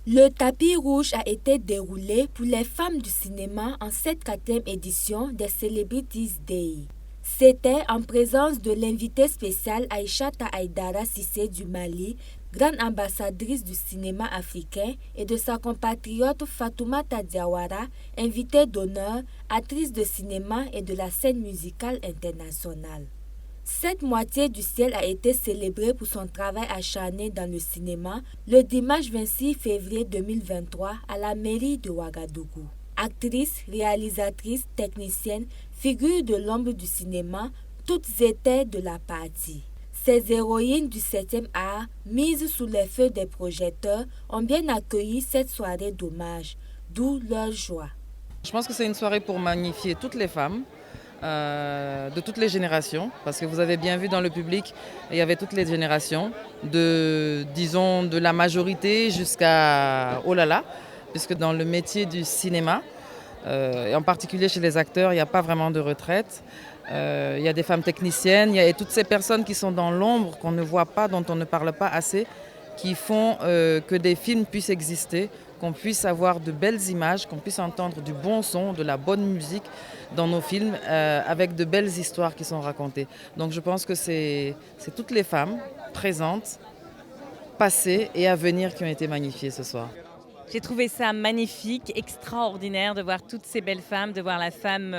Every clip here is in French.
Le tapis rouge a été déroulé pour les femmes du cinéma en cette 4e édition des Celebrities Day. C'était en présence de l'invitée spéciale Aïchata Aïdara Cissé du Mali, grande ambassadrice du cinéma africain, et de sa compatriote Fatoumata Diawara, invitée d'honneur, actrice de cinéma et de la scène musicale internationale. Cette moitié du ciel a été célébrée pour son travail acharné dans le cinéma le dimanche 26 février 2023 à la mairie de Ouagadougou. Actrices, réalisatrices, techniciennes, figures de l'ombre du cinéma, toutes étaient de la partie. Ces héroïnes du 7e art, mises sous les feux des projecteurs, ont bien accueilli cette soirée d'hommage, d'où leur joie. Je pense que c'est une soirée pour magnifier toutes les femmes. De toutes les générations, parce que vous avez bien vu dans le public, il y avait toutes les générations, disons de la majorité jusqu'à oh là là, puisque dans le métier du cinéma, et en particulier chez les acteurs, il n'y a pas vraiment de retraite. Il y a des femmes techniciennes, et toutes ces personnes qui sont dans l'ombre, qu'on ne voit pas, dont on ne parle pas assez, qui font que des films puissent exister, qu'on puisse avoir de belles images, qu'on puisse entendre du bon son, de la bonne musique dans nos films, avec de belles histoires qui sont racontées. Donc je pense que c'est toutes les femmes présentes, passées et à venir qui ont été magnifiées ce soir. J'ai trouvé ça magnifique, extraordinaire de voir toutes ces belles femmes, de voir la femme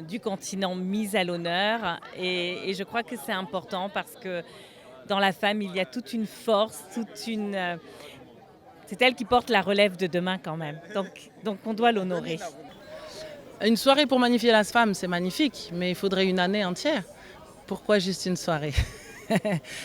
du continent mise à l'honneur. Et je crois que c'est important parce que dans la femme, il y a toute une force, c'est elle qui porte la relève de demain quand même. Donc on doit l'honorer. Une soirée pour magnifier la femme, c'est magnifique, mais il faudrait une année entière. Pourquoi juste une soirée ?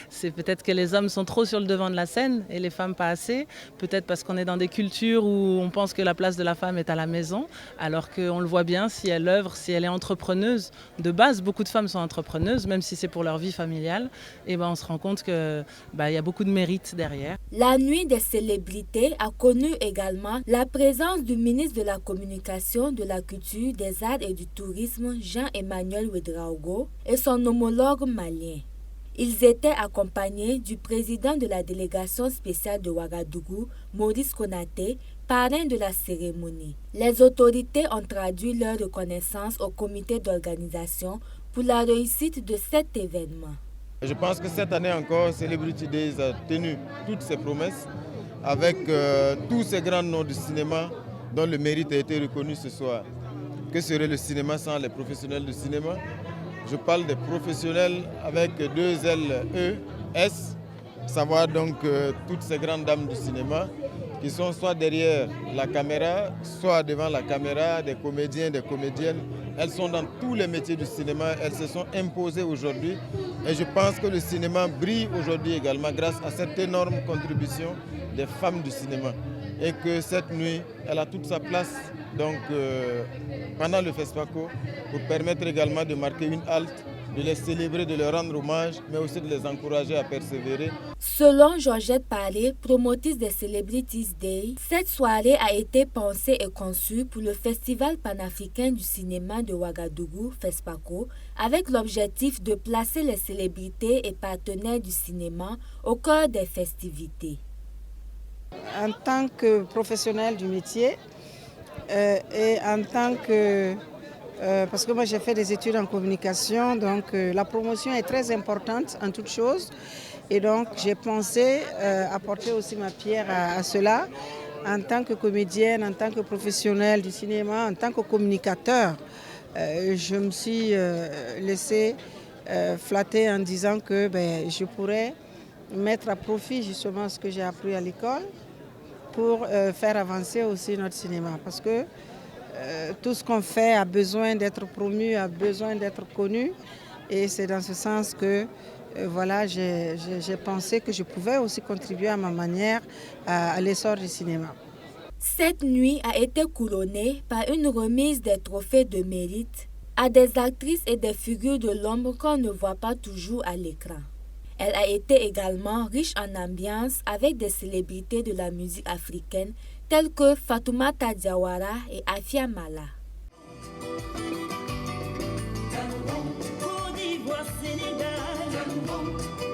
C'est peut-être que les hommes sont trop sur le devant de la scène et les femmes pas assez. Peut-être parce qu'on est dans des cultures où on pense que la place de la femme est à la maison, alors qu'on le voit bien si elle œuvre, si elle est entrepreneuse. De base, beaucoup de femmes sont entrepreneuses, même si c'est pour leur vie familiale. Et on se rend compte qu'il y a beaucoup de mérite derrière. La nuit des célébrités a connu également la présence du ministre de la Communication, de la Culture, des Arts et du Tourisme, Jean-Emmanuel Ouedraogo, et son homologue malien. Ils étaient accompagnés du président de la délégation spéciale de Ouagadougou, Maurice Konaté, parrain de la cérémonie. Les autorités ont traduit leur reconnaissance au comité d'organisation pour la réussite de cet événement. Je pense que cette année encore, Celebrity Days a tenu toutes ses promesses avec tous ces grands noms du cinéma dont le mérite a été reconnu ce soir. Que serait le cinéma sans les professionnels du cinéma ? Je parle des professionnels avec 2 L-E-S, savoir donc toutes ces grandes dames du cinéma qui sont soit derrière la caméra, soit devant la caméra, des comédiens, des comédiennes. Elles sont dans tous les métiers du cinéma, elles se sont imposées aujourd'hui. Et je pense que le cinéma brille aujourd'hui également grâce à cette énorme contribution des femmes du cinéma. Et que cette nuit, elle a toute sa place donc, pendant le FESPACO pour permettre également de marquer une halte, de les célébrer, de leur rendre hommage, mais aussi de les encourager à persévérer. Selon Georgette Paré, promotrice des Celebrities Day, cette soirée a été pensée et conçue pour le Festival panafricain du cinéma de Ouagadougou, FESPACO, avec l'objectif de placer les célébrités et partenaires du cinéma au cœur des festivités. En tant que professionnel du métier et en tant que... parce que moi j'ai fait des études en communication, donc la promotion est très importante en toute chose. Et donc j'ai pensé apporter aussi ma pierre à cela en tant que comédienne, en tant que professionnelle du cinéma, en tant que communicateur. Je me suis laissée flatter en disant que je pourrais mettre à profit justement ce que j'ai appris à l'école pour faire avancer aussi notre cinéma. Parce que tout ce qu'on fait a besoin d'être promu, a besoin d'être connu. Et c'est dans ce sens que j'ai pensé que je pouvais aussi contribuer à ma manière à l'essor du cinéma. Cette nuit a été couronnée par une remise des trophées de mérite à des actrices et des figures de l'ombre qu'on ne voit pas toujours à l'écran. Elle a été également riche en ambiance avec des célébrités de la musique africaine telles que Fatoumata Diawara et Afia Mala. Hong.